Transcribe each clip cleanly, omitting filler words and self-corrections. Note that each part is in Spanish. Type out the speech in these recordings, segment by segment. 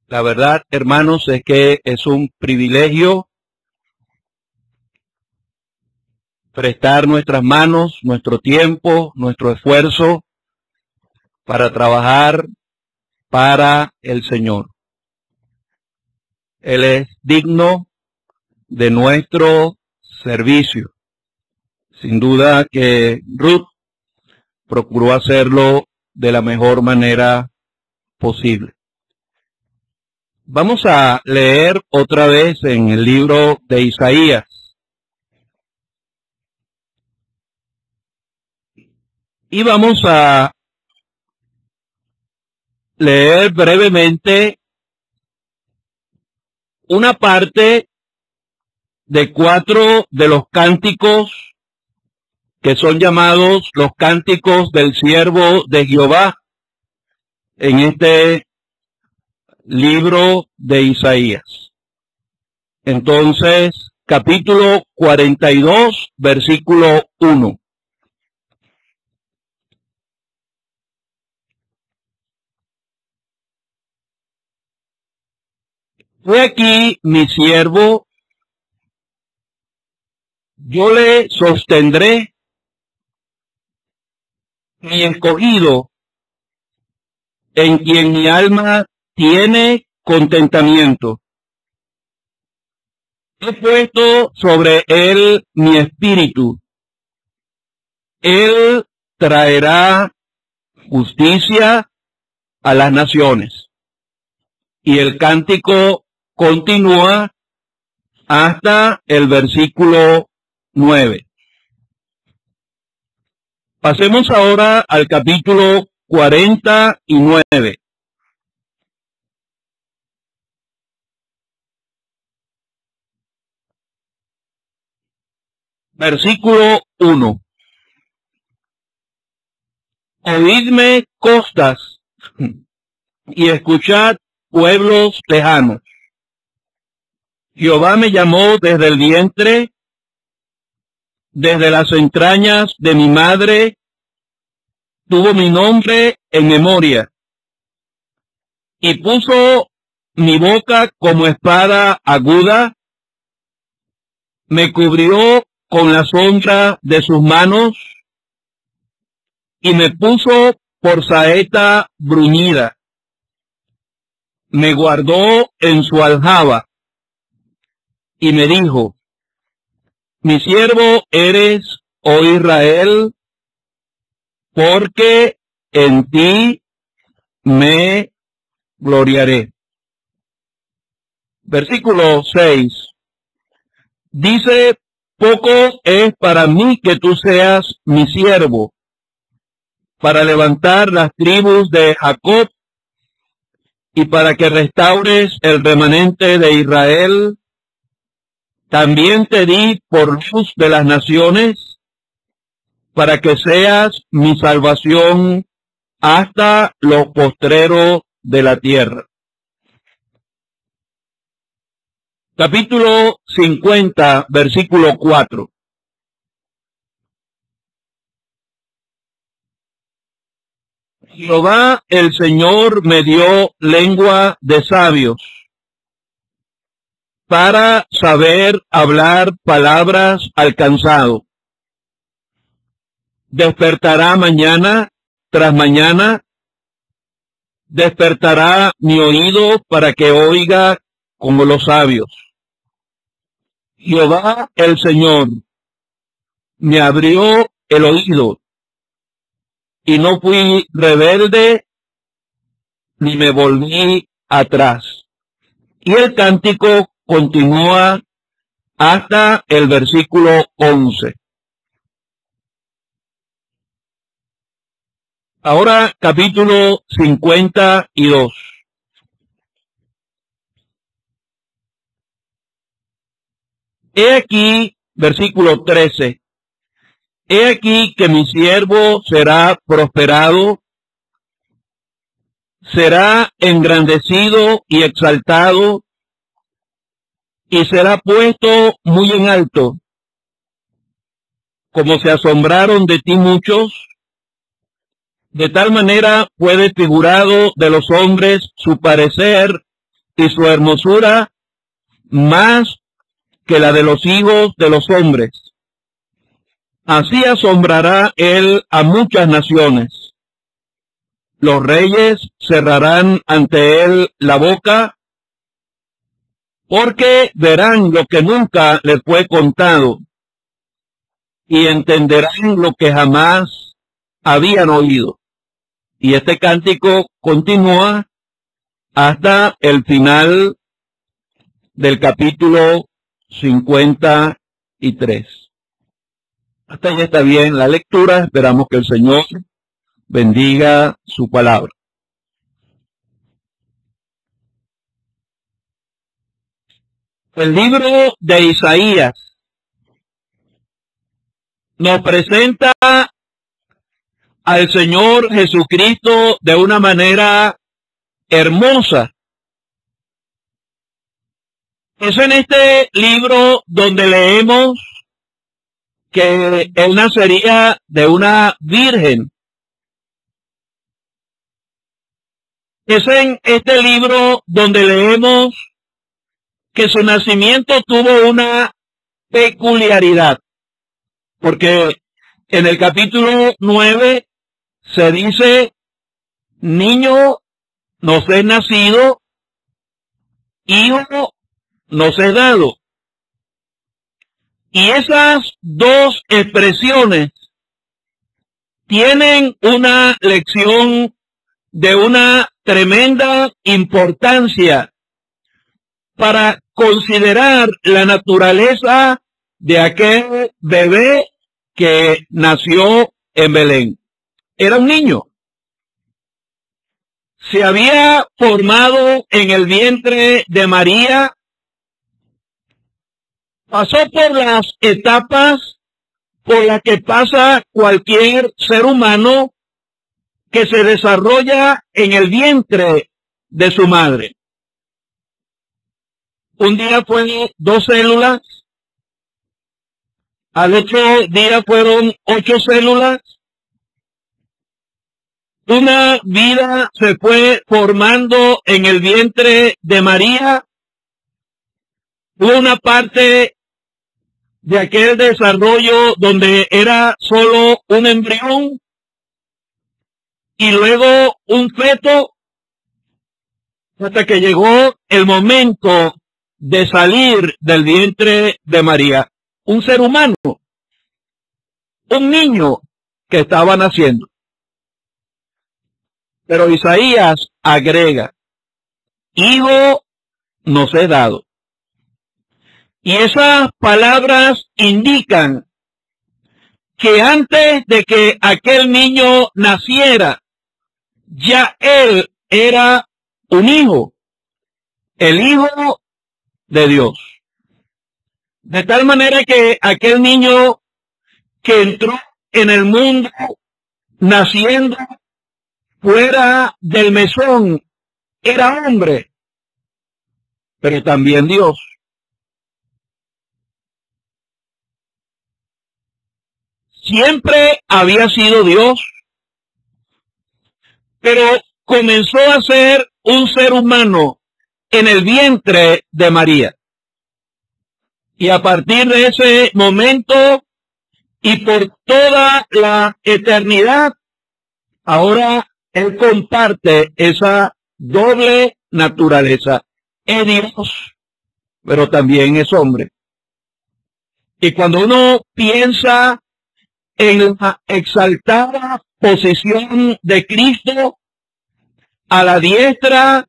La verdad, hermanos, es que es un privilegio prestar nuestras manos, nuestro tiempo, nuestro esfuerzo para trabajar para el Señor. Él es digno de nuestro servicio. Sin duda que Ruth procuró hacerlo de la mejor manera posible. Vamos a leer otra vez en el libro de Isaías. Y vamos a leer brevemente una parte de 4 de los cánticos que son llamados los cánticos del siervo de Jehová en este libro de Isaías. Entonces, capítulo 42, versículo 1. He aquí mi siervo, yo le sostendré, mi escogido, en quien mi alma tiene contentamiento. He puesto sobre él mi espíritu. Él traerá justicia a las naciones. Y el cántico continúa hasta el versículo 9. Pasemos ahora al capítulo 49. Versículo 1. Oídme costas y escuchad pueblos lejanos. Jehová me llamó desde el vientre, desde las entrañas de mi madre, tuvo mi nombre en memoria, y puso mi boca como espada aguda, me cubrió con la sombra de sus manos, y me puso por saeta bruñida, me guardó en su aljaba, y me dijo, mi siervo eres, oh Israel, porque en ti me gloriaré. Versículo 6. Dice, poco es para mí que tú seas mi siervo, para levantar las tribus de Jacob, y para que restaures el remanente de Israel. También te di por luz de las naciones, para que seas mi salvación hasta los postreros de la tierra. Capítulo 50, versículo 4. Jehová el Señor me dio lengua de sabios, para saber hablar palabras al cansado. Despertará mañana tras mañana, despertará mi oído para que oiga como los sabios. Jehová el Señor me abrió el oído, y no fui rebelde, ni me volví atrás. Y el cántico continúa hasta el versículo 11. Ahora capítulo 52. He aquí, versículo 13. He aquí que mi siervo será prosperado, será engrandecido y exaltado, y será puesto muy en alto. Como se asombraron de ti muchos, de tal manera fue desfigurado de los hombres su parecer y su hermosura más que la de los hijos de los hombres. Así asombrará él a muchas naciones. Los reyes cerrarán ante él la boca, porque verán lo que nunca les fue contado y entenderán lo que jamás habían oído. Y este cántico continúa hasta el final del capítulo 53. Hasta ahí está bien la lectura. Esperamos que el Señor bendiga su palabra. El libro de Isaías nos presenta al Señor Jesucristo de una manera hermosa. Es en este libro donde leemos que él nacería de una virgen. Es en este libro donde leemos que su nacimiento tuvo una peculiaridad, porque en el capítulo 9 se dice: niño nos es nacido, hijo nos es dado. Y esas dos expresiones tienen una lección de una tremenda importancia para considerar la naturaleza de aquel bebé que nació en Belén. Era un niño. Se había formado en el vientre de María. Pasó por las etapas por las que pasa cualquier ser humano que se desarrolla en el vientre de su madre. Un día fueron 2 células, al otro día fueron 8 células. Una vida se fue formando en el vientre de María. Una parte de aquel desarrollo donde era solo un embrión y luego un feto, hasta que llegó el momento de salir del vientre de María. Un ser humano, un niño que estaba naciendo. Pero Isaías agrega: hijo nos es dado. Y esas palabras indican que antes de que aquel niño naciera, ya él era un hijo, el hijo de Dios. De tal manera que aquel niño que entró en el mundo naciendo fuera del mesón era hombre, pero también Dios. Siempre había sido Dios, pero comenzó a ser un ser humano en el vientre de María. Y a partir de ese momento y por toda la eternidad, ahora él comparte esa doble naturaleza. Es Dios, pero también es hombre. Y cuando uno piensa en la exaltada posición de Cristo a la diestra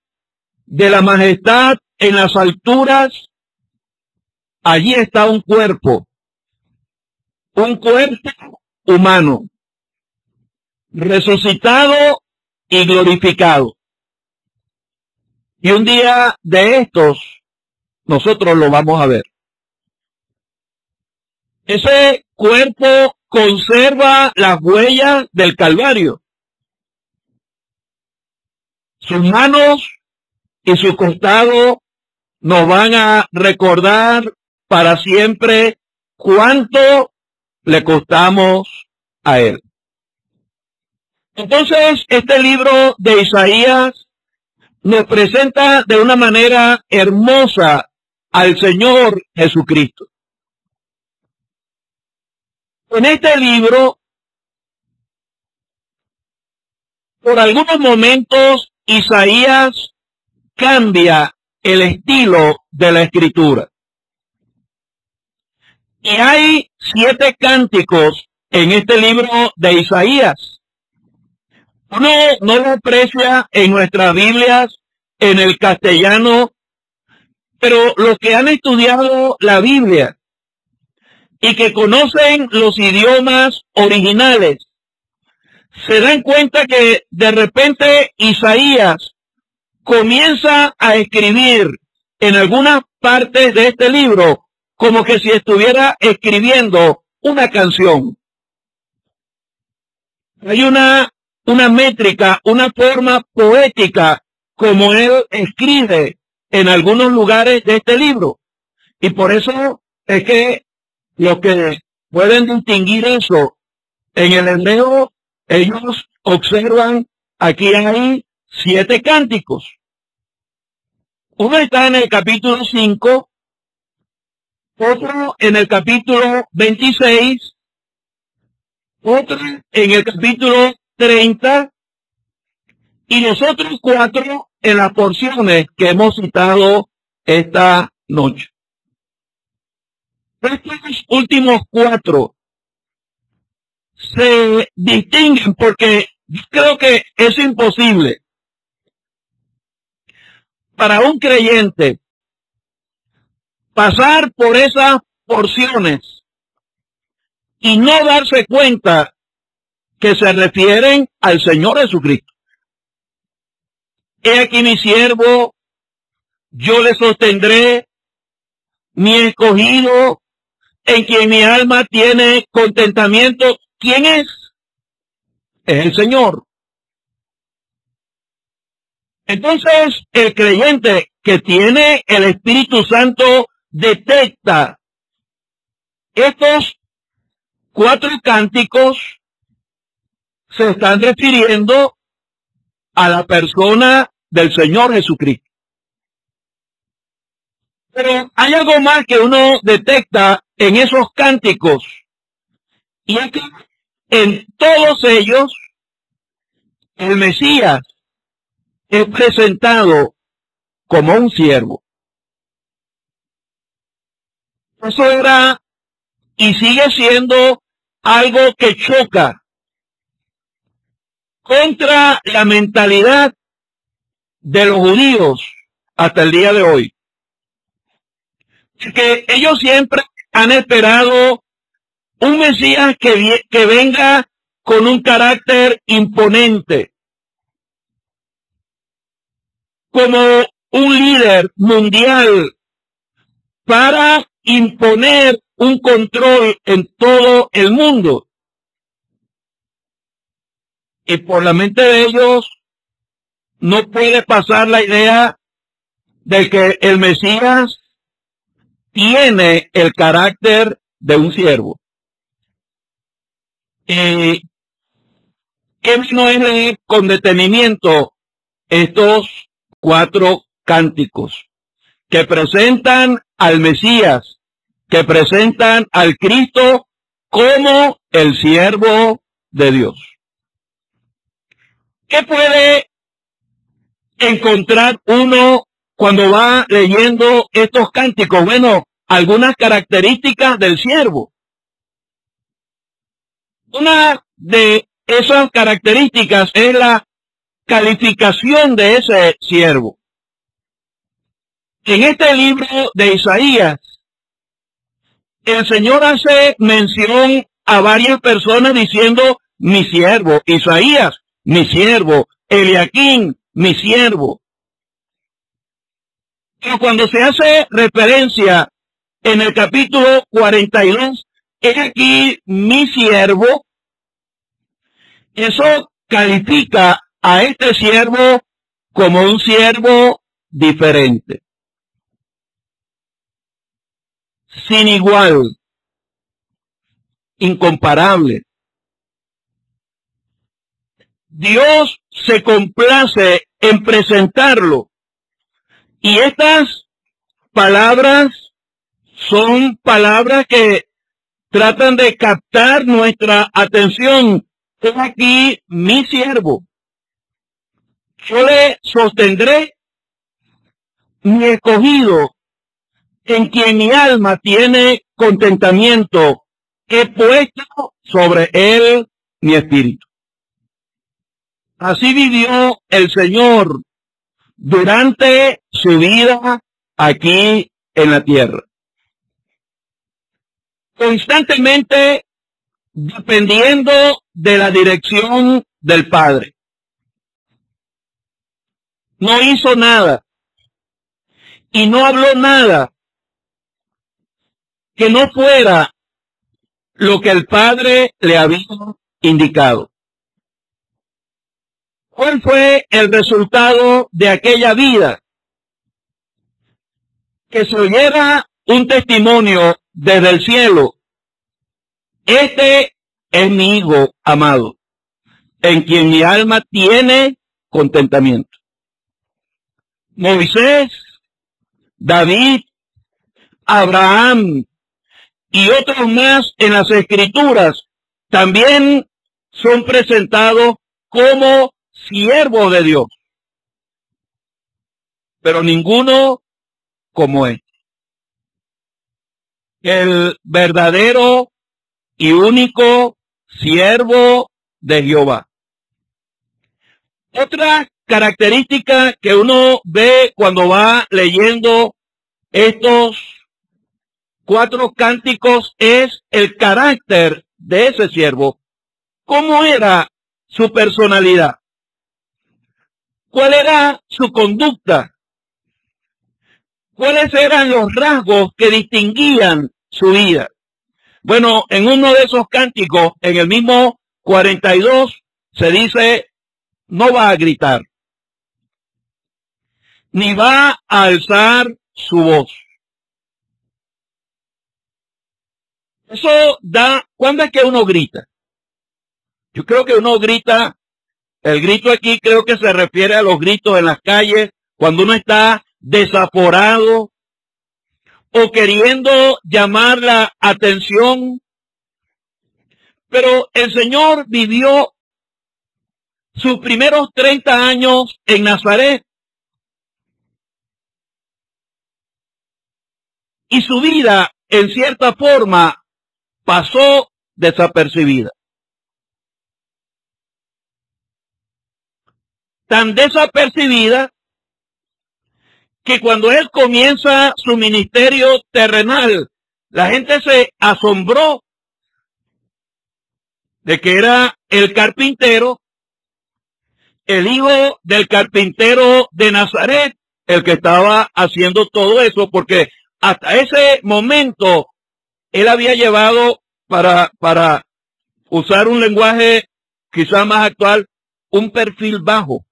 de la majestad en las alturas, allí está un cuerpo humano, resucitado y glorificado. Y un día de estos, nosotros lo vamos a ver. Ese cuerpo conserva las huellas del Calvario. Sus manos y su costado nos van a recordar para siempre cuánto le costamos a él. Entonces, este libro de Isaías nos presenta de una manera hermosa al Señor Jesucristo. En este libro, por algunos momentos, Isaías cambia el estilo de la escritura. Y hay 7 cánticos en este libro de Isaías. Uno no lo aprecia en nuestras Biblias, en el castellano, pero los que han estudiado la Biblia y que conocen los idiomas originales, se dan cuenta que de repente Isaías comienza a escribir en algunas partes de este libro como que si estuviera escribiendo una canción. Hay una métrica, una forma poética como él escribe en algunos lugares de este libro. Y por eso es que los que pueden distinguir eso en el hebreo, ellos observan, aquí hay 7 cánticos. Uno está en el capítulo 5, otro en el capítulo 26, otro en el capítulo 30 y los otros 4 en las porciones que hemos citado esta noche. Estos últimos 4 se distinguen porque yo creo que es imposible para un creyente pasar por esas porciones y no darse cuenta que se refieren al Señor Jesucristo. He aquí mi siervo, yo le sostendré, mi escogido, en quien mi alma tiene contentamiento. ¿Quién es? Es el Señor. Entonces, el creyente que tiene el Espíritu Santo detecta estos 4 cánticos se están refiriendo a la persona del Señor Jesucristo. Pero hay algo más que uno detecta en esos cánticos, y es que en todos ellos el Mesías es presentado como un siervo. Eso era y sigue siendo algo que choca contra la mentalidad de los judíos hasta el día de hoy. Que ellos siempre han esperado un Mesías que venga con un carácter imponente, como un líder mundial para imponer un control en todo el mundo. Y por la mente de ellos no puede pasar la idea de que el Mesías tiene el carácter de un siervo. ¿Qué no es leer con detenimiento estos 4 cánticos que presentan al Mesías, que presentan al Cristo como el siervo de Dios? ¿Qué puede encontrar uno cuando va leyendo estos cánticos? Bueno, algunas características del siervo. Una de esas características es la calificación de ese siervo. En este libro de Isaías, el Señor hace mención a varias personas diciendo mi siervo, Isaías, mi siervo, Eliaquín, mi siervo. Pero cuando se hace referencia en el capítulo 42, es aquí mi siervo, eso califica a este siervo como un siervo diferente, sin igual, incomparable. Dios se complace en presentarlo. Y estas palabras son palabras que tratan de captar nuestra atención. Es aquí mi siervo. Yo le sostendré, mi escogido, en quien mi alma tiene contentamiento. He puesto sobre él mi espíritu. Así vivió el Señor durante su vida aquí en la tierra. Constantemente dependiendo de la dirección del Padre. No hizo nada y no habló nada que no fuera lo que el Padre le había indicado. ¿Cuál fue el resultado de aquella vida? Que se oyera un testimonio desde el cielo. Este es mi Hijo amado, en quien mi alma tiene contentamiento. Moisés, David, Abraham y otros más en las Escrituras también son presentados como siervos de Dios, pero ninguno como él. El verdadero y único siervo de Jehová. Otra característica que uno ve cuando va leyendo estos 4 cánticos es el carácter de ese siervo. ¿Cómo era su personalidad? ¿Cuál era su conducta? ¿Cuáles eran los rasgos que distinguían su vida? Bueno, en uno de esos cánticos, en el mismo 42, se dice, no va a gritar, ni va a alzar su voz. Eso da, ¿cuándo es que uno grita? Yo creo que uno grita, el grito aquí creo que se refiere a los gritos en las calles, cuando uno está desaforado o queriendo llamar la atención. Pero el Señor vivió sus primeros 30 años en Nazaret. Y su vida, en cierta forma, pasó desapercibida. Tan desapercibida que cuando él comienza su ministerio terrenal, la gente se asombró de que era el carpintero, el hijo del carpintero de Nazaret, el que estaba haciendo todo eso, porque hasta ese momento él había llevado, para usar un lenguaje quizá más actual, un perfil bajo.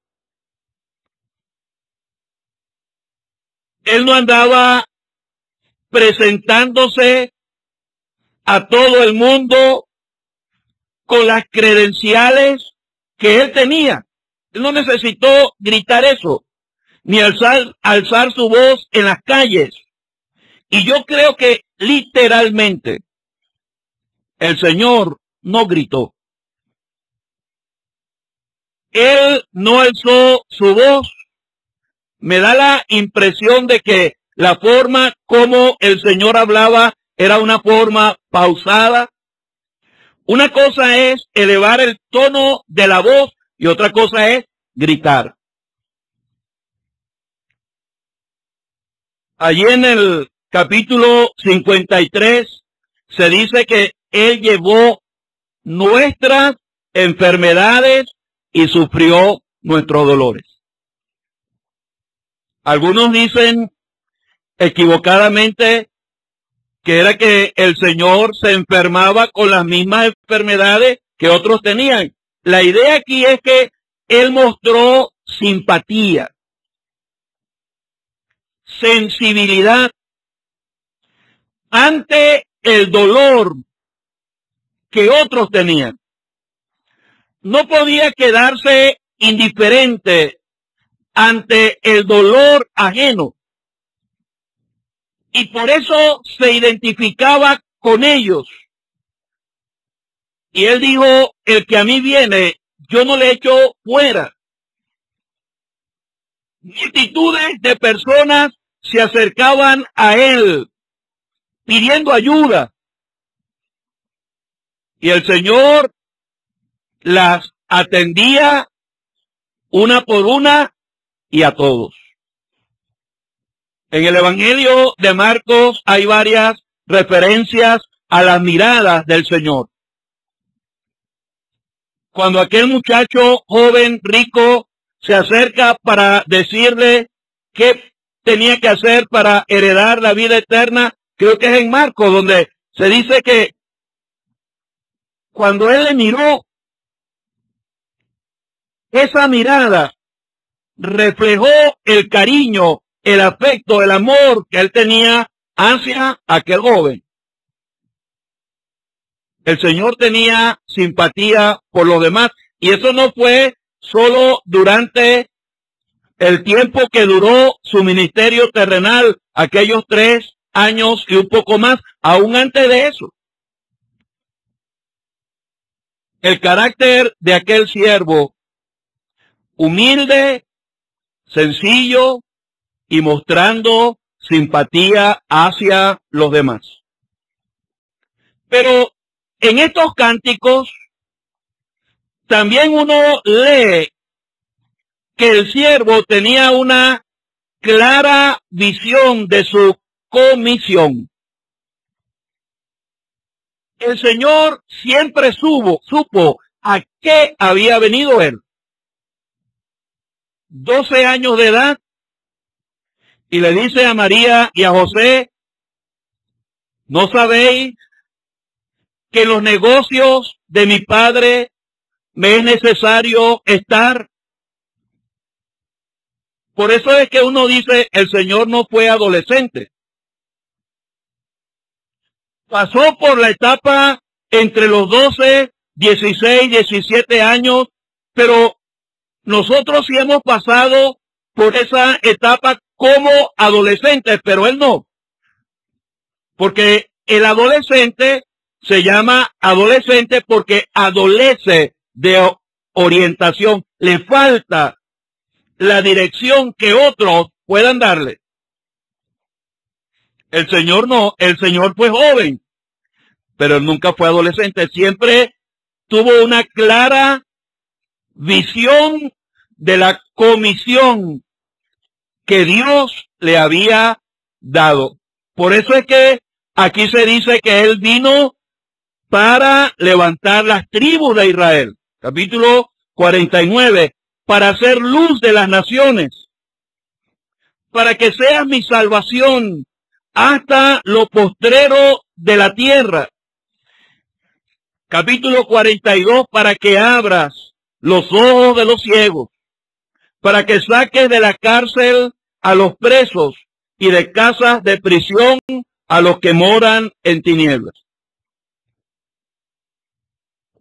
Él no andaba presentándose a todo el mundo con las credenciales que él tenía. Él no necesitó gritar eso, ni alzar su voz en las calles. Y yo creo que literalmente el Señor no gritó. Él no alzó su voz. Me da la impresión de que la forma como el Señor hablaba era una forma pausada. Una cosa es elevar el tono de la voz y otra cosa es gritar. Allí en el capítulo 53 se dice que Él llevó nuestras enfermedades y sufrió nuestros dolores. Algunos dicen equivocadamente que era que el Señor se enfermaba con las mismas enfermedades que otros tenían. La idea aquí es que Él mostró simpatía, sensibilidad ante el dolor que otros tenían. no podía quedarse indiferente ante el dolor ajeno. Y por eso se identificaba con ellos. Y él dijo, el que a mí viene, yo no le echo fuera. Multitudes de personas se acercaban a él pidiendo ayuda. Y el Señor las atendía una por una y a todos. En el Evangelio de Marcos hay varias referencias a las miradas del Señor. Cuando aquel muchacho joven, rico, se acerca para decirle qué tenía que hacer para heredar la vida eterna, creo que es en Marcos, donde se dice que cuando él le miró, esa mirada reflejó el cariño, el afecto, el amor que él tenía hacia aquel joven. El Señor tenía simpatía por los demás, y eso no fue solo durante el tiempo que duró su ministerio terrenal, aquellos 3 años y un poco más, aún antes de eso. El carácter de aquel siervo, humilde, sencillo y mostrando simpatía hacia los demás. Pero en estos cánticos también uno lee que el siervo tenía una clara visión de su comisión. El Señor siempre supo a qué había venido él. 12 años de edad, y le dice a María y a José, ¿no sabéis que en los negocios de mi padre me es necesario estar? Por eso es que uno dice, el Señor no fue adolescente. Pasó por la etapa entre los 12, 16, 17 años, pero nosotros sí hemos pasado por esa etapa como adolescentes, pero él no. Porque el adolescente se llama adolescente porque adolece de orientación, le falta la dirección que otros puedan darle. El Señor no, el Señor fue joven, pero él nunca fue adolescente, siempre tuvo una clara visión de la comisión que Dios le había dado. Por eso es que aquí se dice que él vino para levantar las tribus de Israel. Capítulo 49, para hacer luz de las naciones, para que sea mi salvación hasta lo postrero de la tierra. Capítulo 42, para que abras los ojos de los ciegos, para que saques de la cárcel a los presos y de casas de prisión a los que moran en tinieblas.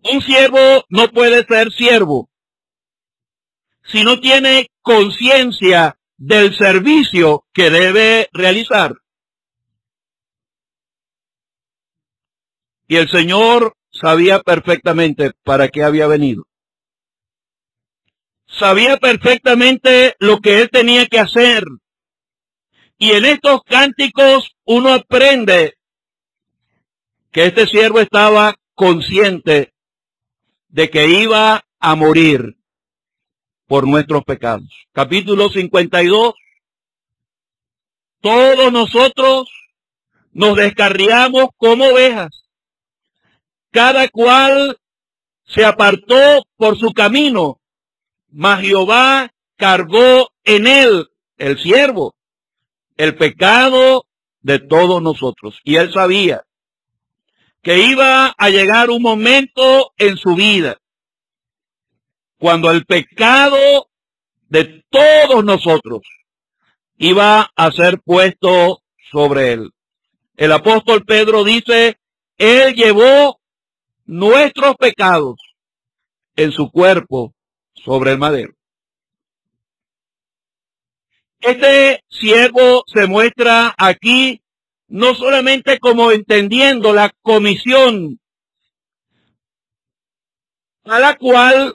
Un siervo no puede ser siervo si no tiene conciencia del servicio que debe realizar. Y el Señor sabía perfectamente para qué había venido. Sabía perfectamente lo que él tenía que hacer. Y en estos cánticos uno aprende que este siervo estaba consciente de que iba a morir por nuestros pecados. Capítulo 52. Todos nosotros nos descarriamos como ovejas. Cada cual se apartó por su camino, mas Jehová cargó en él, el siervo, el pecado de todos nosotros. Y él sabía que iba a llegar un momento en su vida cuando el pecado de todos nosotros iba a ser puesto sobre él. El apóstol Pedro dice, él llevó nuestros pecados en su cuerpo sobre el madero. Este siervo se muestra aquí no solamente como entendiendo la comisión a la cual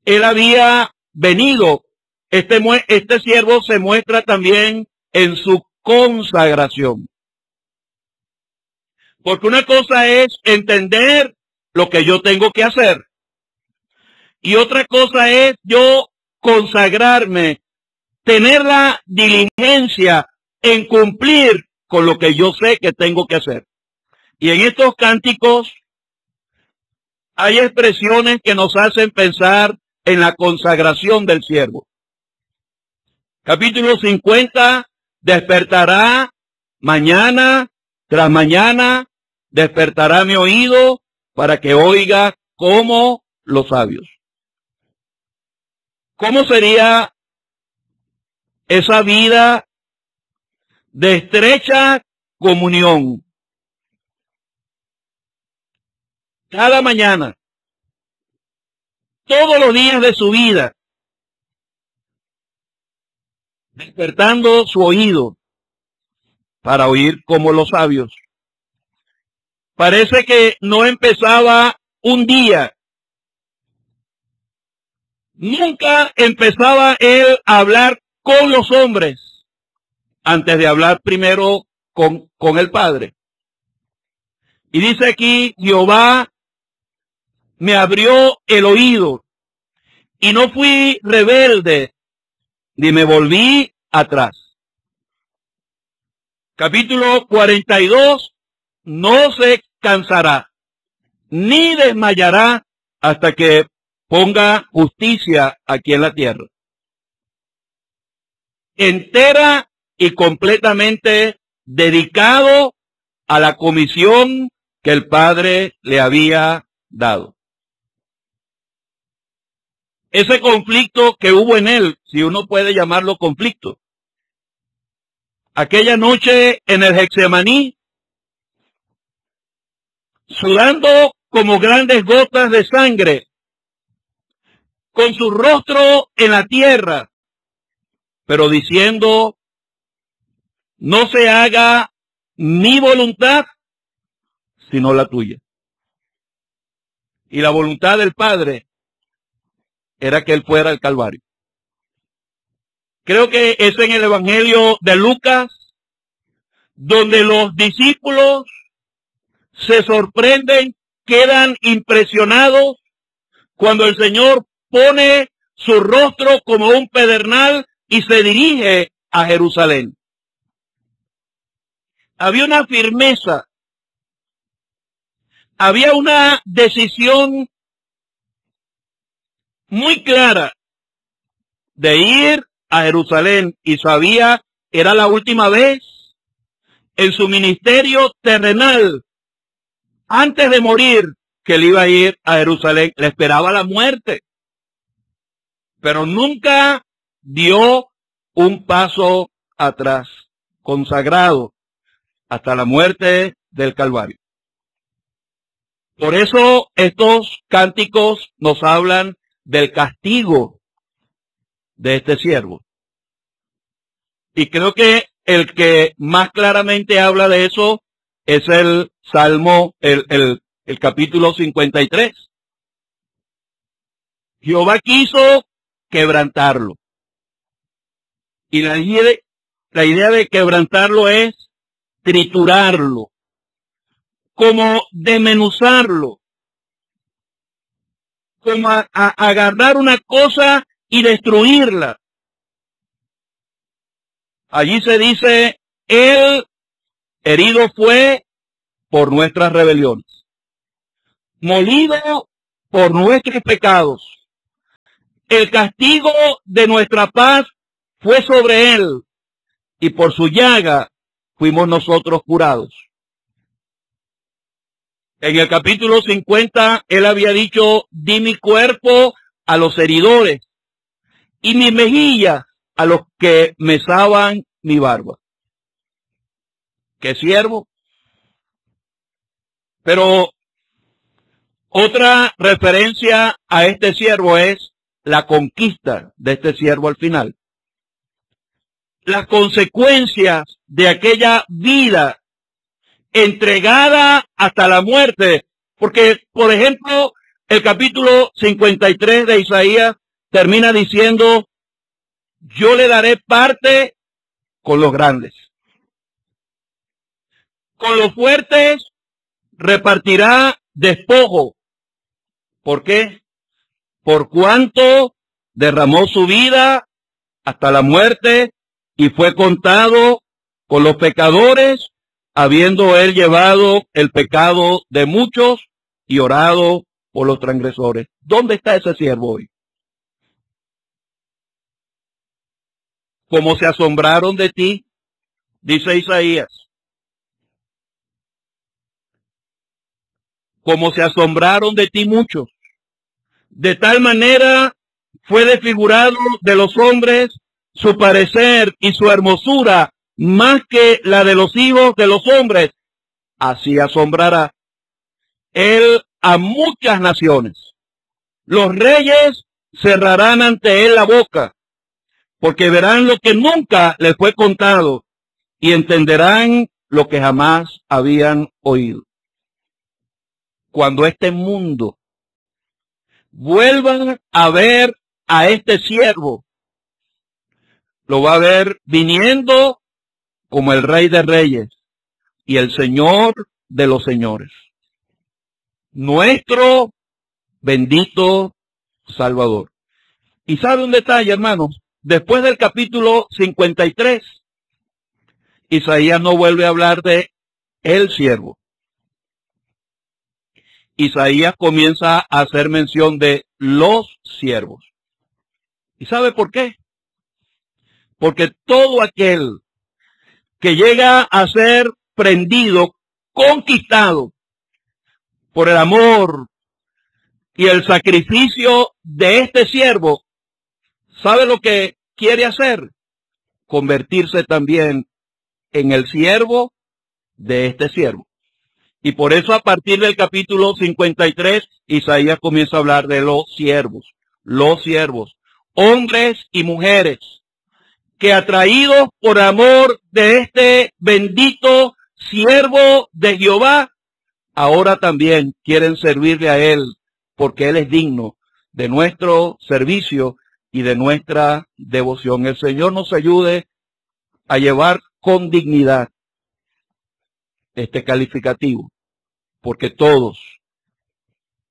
él había venido. Este siervo se muestra también en su consagración. Porque una cosa es entender lo que yo tengo que hacer. Y otra cosa es yo consagrarme, tener la diligencia en cumplir con lo que yo sé que tengo que hacer. Y en estos cánticos hay expresiones que nos hacen pensar en la consagración del siervo. Capítulo 50, despertará mañana tras mañana, despertará mi oído para que oiga como los sabios. ¿Cómo sería esa vida de estrecha comunión? Cada mañana, todos los días de su vida, despertando su oído para oír como los sabios. Parece que no empezaba un día. Nunca empezaba él a hablar con los hombres antes de hablar primero con el Padre. Y dice aquí, Jehová me abrió el oído y no fui rebelde ni me volví atrás. Capítulo 42, no se cansará ni desmayará hasta que ponga justicia aquí en la tierra. Entera y completamente dedicado a la comisión que el Padre le había dado. Ese conflicto que hubo en él, si uno puede llamarlo conflicto, aquella noche en el Getsemaní, sudando como grandes gotas de sangre, con su rostro en la tierra, pero diciendo, no se haga mi voluntad, sino la tuya. Y la voluntad del Padre era que él fuera al Calvario. Creo que es en el Evangelio de Lucas, donde los discípulos se sorprenden, quedan impresionados, cuando el Señor pone su rostro como un pedernal y se dirige a Jerusalén. Había una firmeza, había una decisión muy clara de ir a Jerusalén, y sabía, era la última vez en su ministerio terrenal, antes de morir, que él iba a ir a Jerusalén. Le esperaba la muerte, pero nunca dio un paso atrás, consagrado hasta la muerte del Calvario. Por eso estos cánticos nos hablan del castigo de este siervo. Y creo que el que más claramente habla de eso es el Salmo, el capítulo 53. Jehová quiso quebrantarlo. Y la idea de quebrantarlo es triturarlo, como desmenuzarlo, como a agarrar una cosa y destruirla. Allí se dice, él herido fue por nuestras rebeliones, molido por nuestros pecados. El castigo de nuestra paz fue sobre él, y por su llaga fuimos nosotros curados. En el capítulo 50, él había dicho, di mi cuerpo a los heridores, y mi mejilla a los que mesaban mi barba. ¡Qué siervo! Pero Otra referencia a este siervo es la conquista de este siervo al final. Las consecuencias de aquella vida entregada hasta la muerte. Porque, por ejemplo, el capítulo 53 de Isaías termina diciendo, yo le daré parte con los grandes. Con los fuertes repartirá despojo. ¿Por qué? Por cuanto derramó su vida hasta la muerte y fue contado con los pecadores, habiendo él llevado el pecado de muchos y orado por los transgresores. ¿Dónde está ese siervo hoy? Como se asombraron de ti, dice Isaías. Como se asombraron de ti muchos. De tal manera fue desfigurado de los hombres su parecer y su hermosura, más que la de los hijos de los hombres. Así asombrará él a muchas naciones. Los reyes cerrarán ante él la boca, porque verán lo que nunca les fue contado y entenderán lo que jamás habían oído. Cuando este mundo vuelva a ver a este siervo, lo va a ver viniendo como el Rey de Reyes y el Señor de los señores. Nuestro bendito Salvador. ¿Y sabe un detalle, hermanos? Después del capítulo 53, Isaías no vuelve a hablar de el siervo. Isaías comienza a hacer mención de los siervos. ¿Y sabe por qué? Porque todo aquel que llega a ser prendido, conquistado por el amor y el sacrificio de este siervo, ¿sabe lo que quiere hacer? Convertirse también en el siervo de este siervo. Y por eso a partir del capítulo 53, Isaías comienza a hablar de los siervos, hombres y mujeres, que atraídos por amor de este bendito siervo de Jehová, ahora también quieren servirle a él, porque él es digno de nuestro servicio y de nuestra devoción. El Señor nos ayude a llevar con dignidad este calificativo, porque todos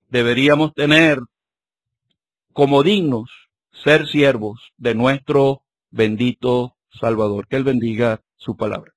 deberíamos tener como dignos ser siervos de nuestro bendito Salvador. Que Él bendiga su palabra.